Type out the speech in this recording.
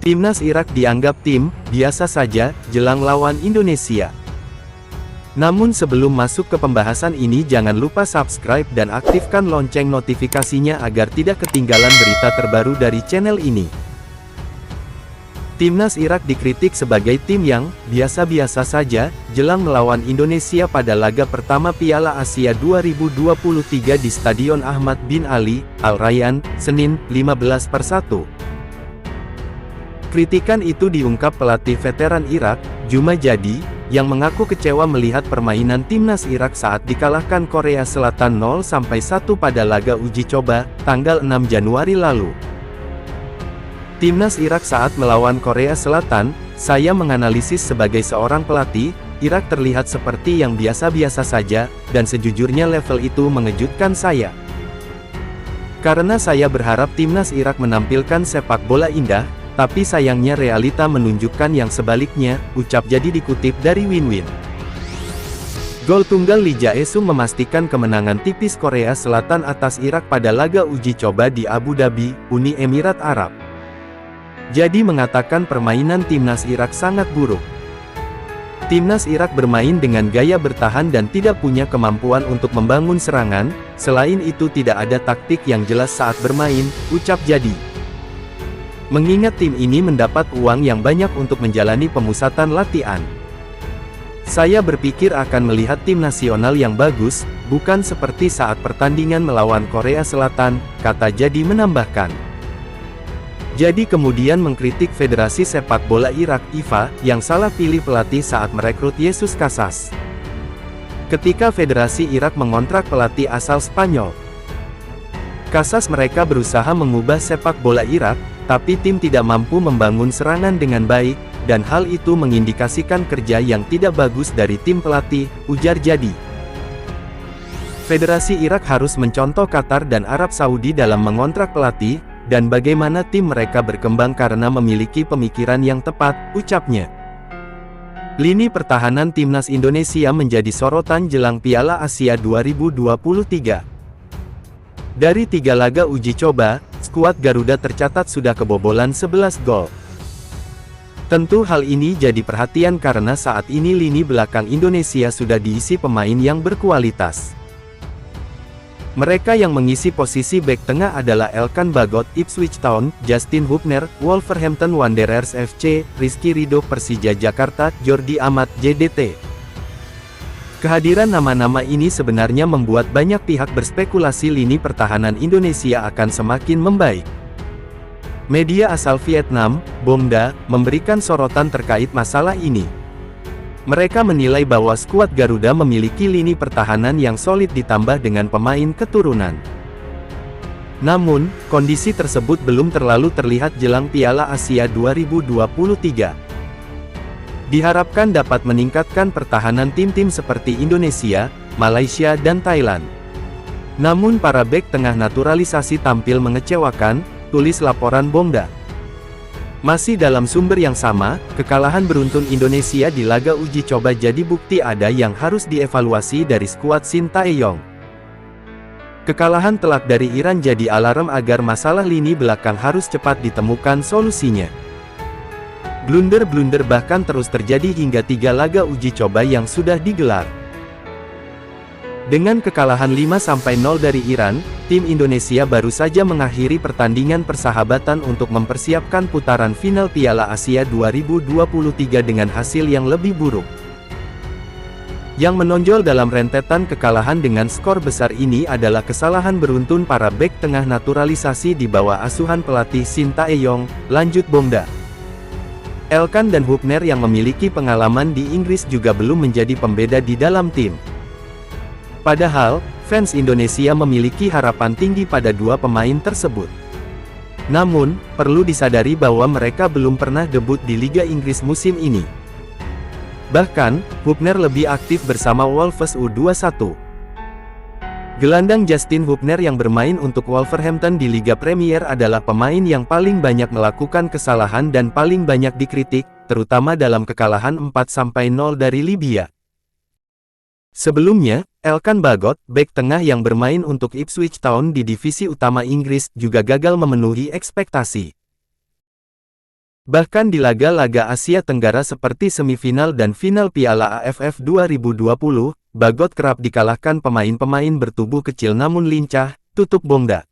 Timnas Irak dianggap tim biasa saja jelang lawan Indonesia. Namun sebelum masuk ke pembahasan ini, jangan lupa subscribe dan aktifkan lonceng notifikasinya agar tidak ketinggalan berita terbaru dari channel ini. Timnas Irak dikritik sebagai tim yang biasa-biasa saja jelang melawan Indonesia pada laga pertama Piala Asia 2023 di Stadion Ahmad bin Ali, Al Rayyan, Senin, 15/1. Kritikan itu diungkap pelatih veteran Irak, Juma Jadi, yang mengaku kecewa melihat permainan timnas Irak saat dikalahkan Korea Selatan 0-1 pada laga uji coba, tanggal 6 Januari lalu. Timnas Irak saat melawan Korea Selatan, saya menganalisis sebagai seorang pelatih, Irak terlihat seperti yang biasa-biasa saja, dan sejujurnya level itu mengejutkan saya. Karena saya berharap timnas Irak menampilkan sepak bola indah, tapi sayangnya realita menunjukkan yang sebaliknya, ucap Jadi dikutip dari Win-Win. Gol tunggal Lee Jae-sung memastikan kemenangan tipis Korea Selatan atas Irak pada laga uji coba di Abu Dhabi, Uni Emirat Arab. Jadi mengatakan permainan timnas Irak sangat buruk. Timnas Irak bermain dengan gaya bertahan dan tidak punya kemampuan untuk membangun serangan, selain itu tidak ada taktik yang jelas saat bermain, ucap Jadi. Mengingat tim ini mendapat uang yang banyak untuk menjalani pemusatan latihan. Saya berpikir akan melihat tim nasional yang bagus, bukan seperti saat pertandingan melawan Korea Selatan, kata Jadi menambahkan. Jadi kemudian mengkritik Federasi Sepak Bola Irak, IFA, yang salah pilih pelatih saat merekrut Jesus Casas. Ketika Federasi Irak mengontrak pelatih asal Spanyol, Casas mereka berusaha mengubah sepak bola Irak, tapi tim tidak mampu membangun serangan dengan baik, dan hal itu mengindikasikan kerja yang tidak bagus dari tim pelatih, ujar Jadi. Federasi Irak harus mencontoh Qatar dan Arab Saudi dalam mengontrak pelatih, dan bagaimana tim mereka berkembang karena memiliki pemikiran yang tepat, ucapnya. Lini pertahanan timnas Indonesia menjadi sorotan jelang Piala Asia 2023. Dari 3 laga uji coba, skuad Garuda tercatat sudah kebobolan 11 gol. Tentu hal ini jadi perhatian karena saat ini lini belakang Indonesia sudah diisi pemain yang berkualitas. Mereka yang mengisi posisi bek tengah adalah Elkan Bagot, Ipswich Town, Justin Hubner, Wolverhampton Wanderers FC, Rizky Ridho Persija Jakarta, Jordi Amat, JDT. Kehadiran nama-nama ini sebenarnya membuat banyak pihak berspekulasi lini pertahanan Indonesia akan semakin membaik. Media asal Vietnam, Bongda, memberikan sorotan terkait masalah ini. Mereka menilai bahwa skuad Garuda memiliki lini pertahanan yang solid ditambah dengan pemain keturunan. Namun, kondisi tersebut belum terlalu terlihat jelang Piala Asia 2023. Diharapkan dapat meningkatkan pertahanan tim-tim seperti Indonesia, Malaysia dan Thailand. Namun para bek tengah naturalisasi tampil mengecewakan, tulis laporan Bongda. Masih dalam sumber yang sama, kekalahan beruntun Indonesia di laga uji coba jadi bukti ada yang harus dievaluasi dari skuad Shin Tae-yong. Kekalahan telak dari Iran jadi alarm agar masalah lini belakang harus cepat ditemukan solusinya. Blunder-blunder bahkan terus terjadi hingga 3 laga uji coba yang sudah digelar. Dengan kekalahan 5-0 dari Iran, tim Indonesia baru saja mengakhiri pertandingan persahabatan untuk mempersiapkan putaran final Piala Asia 2023 dengan hasil yang lebih buruk. Yang menonjol dalam rentetan kekalahan dengan skor besar ini adalah kesalahan beruntun para bek tengah naturalisasi di bawah asuhan pelatih Shin Tae-yong, lanjut Bongda. Elkan dan Hubner yang memiliki pengalaman di Inggris juga belum menjadi pembeda di dalam tim. Padahal, fans Indonesia memiliki harapan tinggi pada 2 pemain tersebut. Namun, perlu disadari bahwa mereka belum pernah debut di Liga Inggris musim ini. Bahkan, Hubner lebih aktif bersama Wolves U21. Gelandang Justin Hubner yang bermain untuk Wolverhampton di Liga Premier adalah pemain yang paling banyak melakukan kesalahan dan paling banyak dikritik, terutama dalam kekalahan 4-0 dari Libya. Sebelumnya, Elkan Bagot, bek tengah yang bermain untuk Ipswich Town di divisi utama Inggris, juga gagal memenuhi ekspektasi. Bahkan di laga-laga Asia Tenggara seperti semifinal dan final Piala AFF 2020, Bagot kerap dikalahkan pemain-pemain bertubuh kecil namun lincah, tutup Bongda.